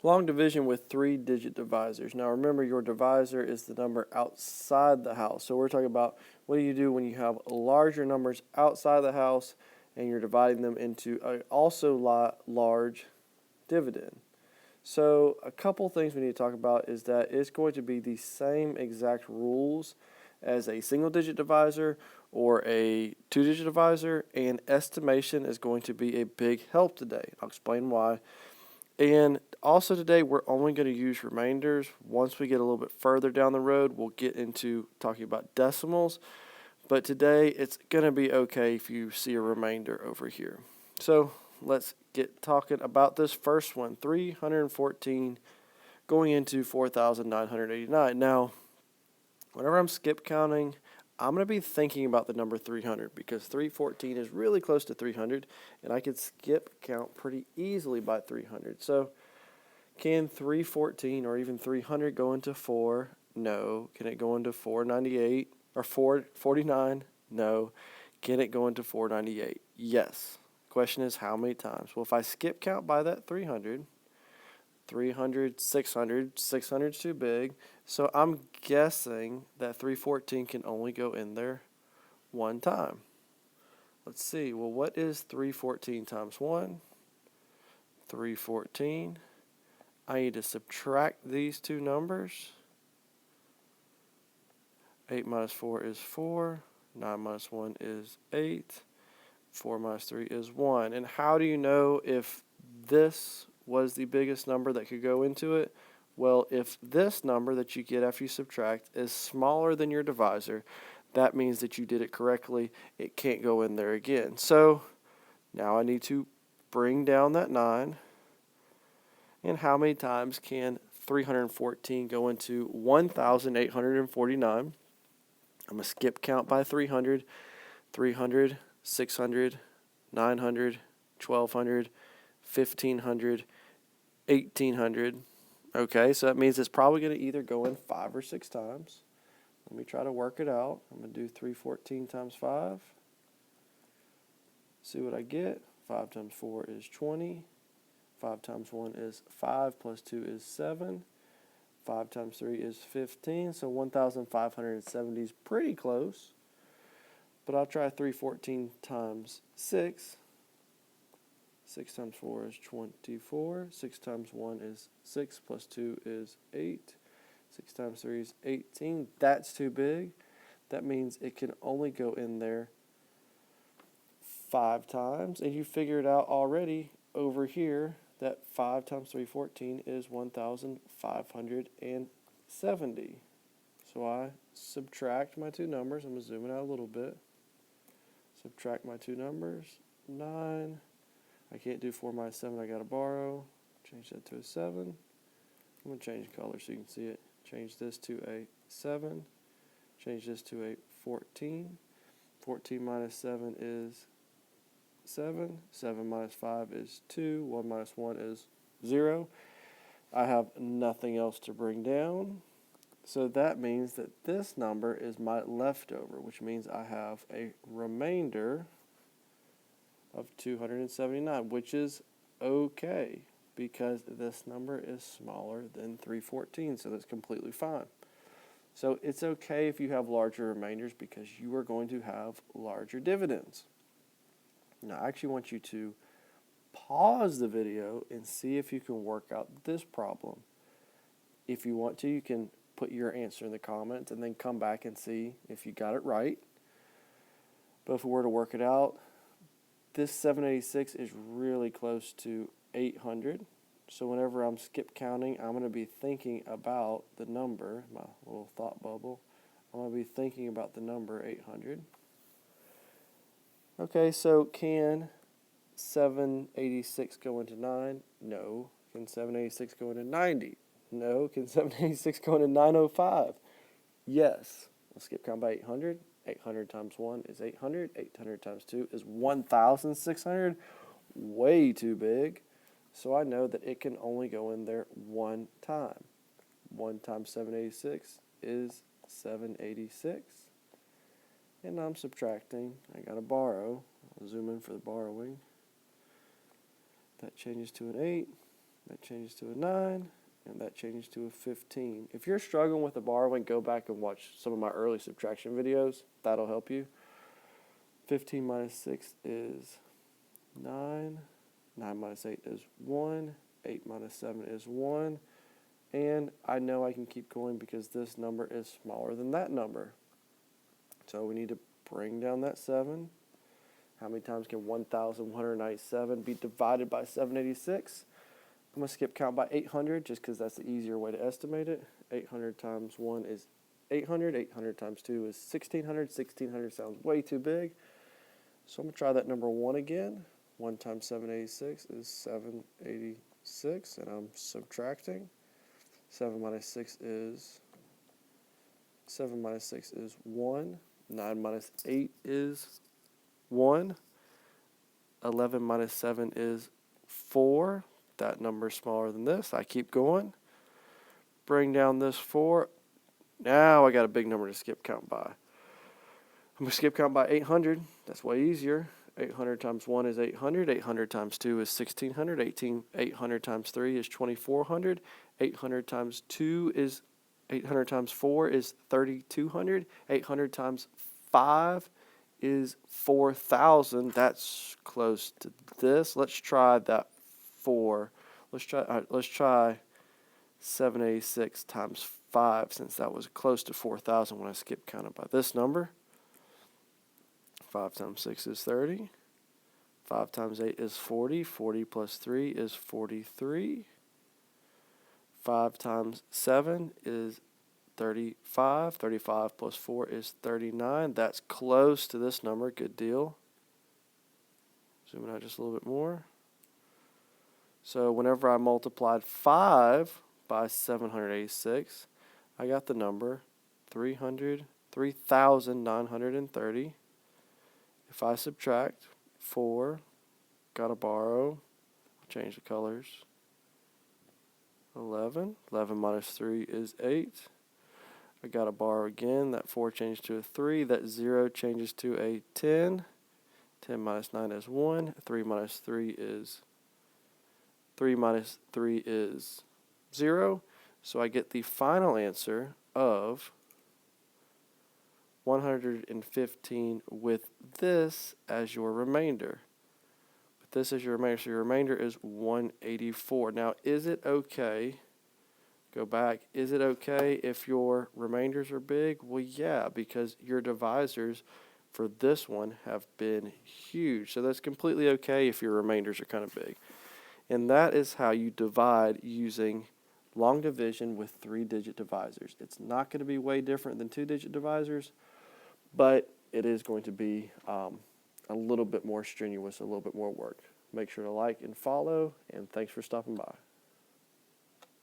Long division with 3-digit divisors. Now remember, your divisor is the number outside the house. So we're talking about what do you do when you have larger numbers outside the house and you're dividing them into a also large dividend. So a couple things we need to talk about is that it's going to be the same exact rules as a single-digit divisor or a 2-digit divisor, and estimation is going to be a big help today. I'll explain why. And also today we're only going to use remainders. Once we get a little bit further down the road, we'll get into talking about decimals. But today it's going to be okay if you see a remainder over here. So let's get talking about this first one, 314 going into 4,989. Now, whenever I'm skip counting, I'm going to be thinking about the number 300 because 314 is really close to 300, and I could skip count pretty easily by 300. So can 314 or even 300 go into 4? No. Can it go into 498 or 449? No. Can it go into 498? Yes. Question is how many times? Well, if I skip count by that 300, 600 is too big. So I'm guessing that 314 can only go in there one time. Let's see. Well, what is 314 times 1? 314. I need to subtract these two numbers. 8 minus 4 is 4. 9 minus 1 is 8. 4 minus 3 is 1. And how do you know if this was the biggest number that could go into it? Well, if this number that you get after you subtract is smaller than your divisor, that means that you did it correctly. It can't go in there again. So now I need to bring down that 9. And how many times can 314 go into 1,849? I'm going to skip count by 300, 300, 600, 900, 1,200, 1,500, 1,800. Okay, so that means it's probably going to either go in 5 or 6 times. Let me try to work it out. I'm going to do 314 times 5. See what I get. 5 times 4 is 20. 5 times 1 is 5, plus 2 is 7. 5 times 3 is 15, so 1,570 is pretty close. But I'll try 314 times 6. 6 times 4 is 24. 6 times 1 is 6, plus 2 is 8. 6 times 3 is 18. That's too big. That means it can only go in there 5 times. And you figured out already over here that 5 times 314 is 1,570. So I subtract my two numbers. I'm going to zoom it out a little bit. Subtract my two numbers. 9. I can't do 4 minus 7. I got to borrow. Change that to a 7. I'm going to change color so you can see it. Change this to a 7. Change this to a 14. 14 minus 7 is 7. 7 minus 5 is 2. 1 minus 1 is 0. I have nothing else to bring down. So that means that this number is my leftover, which means I have a remainder of 279, which is okay because this number is smaller than 314, so that's completely fine. So it's okay if you have larger remainders because you are going to have larger dividends. Now, I actually want you to pause the video and see if you can work out this problem. If you want to, you can put your answer in the comments and then come back and see if you got it right. But if we were to work it out, this 786 is really close to 800. So whenever I'm skip counting, I'm going to be thinking about the number, my little thought bubble. I'm going to be thinking about the number 800. Okay, so can 786 go into 9? No. Can 786 go into 90? No. Can 786 go into 905? Yes. Let's skip count by 800. 800 times 1 is 800. 800 times 2 is 1,600. Way too big. So I know that it can only go in there one time. 1 times 786 is 786. And I'm subtracting. I got to borrow. I'll zoom in for the borrowing. That changes to an 8. That changes to a 9, and that changes to a 15. If you're struggling with the borrowing, go back and watch some of my early subtraction videos. That'll help you. 15 minus 6 is 9. 9 minus 8 is 1. 8 minus 7 is 1. And I know I can keep going because this number is smaller than that number. So we need to bring down that 7. How many times can 1,197 be divided by 786? I'm going to skip count by 800 just because that's the easier way to estimate it. 800 times 1 is 800. 800 times 2 is 1,600. 1,600 sounds way too big. So I'm going to try that number 1 again. 1 times 786 is 786, and I'm subtracting. 7 minus 6 is 1. 9 minus 8 is 1. 11 minus 7 is 4. That number is smaller than this. I keep going. Bring down this 4. Now I got a big number to skip count by. I'm going to skip count by 800. That's way easier. 800 times 1 is 800. 800 times 2 is 1,600. 800 times 3 is 2,400. 800 times 2 is 800 times 4 is 3,200. 800 times 5 is 4,000. That's close to this. Let's try that 4. Let's try 786 times 5 since that was close to 4,000 when I skip counted by this number. 5 times 6 is 30. 5 times 8 is 40. 40 plus 3 is 43. 5 times 7 is 35. 35 plus 4 is 39. That's close to this number. Good deal. Zooming out just a little bit more. So whenever I multiplied 5 by 786, I got the number 3,930. If I subtract 4, gotta borrow, change the colors, 11. 11 minus 3 is 8. I gotta borrow again. That 4 changed to a 3. That 0 changes to a 10. 10 minus 9 is 1. 3 minus 3 is 0. So I get the final answer of 115 with this as your remainder. But this is your remainder, so your remainder is 184. Now, is it okay? Go back. Is it okay if your remainders are big? Well, yeah, because your divisors for this one have been huge. So that's completely okay if your remainders are kind of big. And that is how you divide using long division with 3-digit divisors. It's not going to be way different than 2-digit divisors, but it is going to be a little bit more strenuous, a little bit more work. Make sure to like and follow, and thanks for stopping by.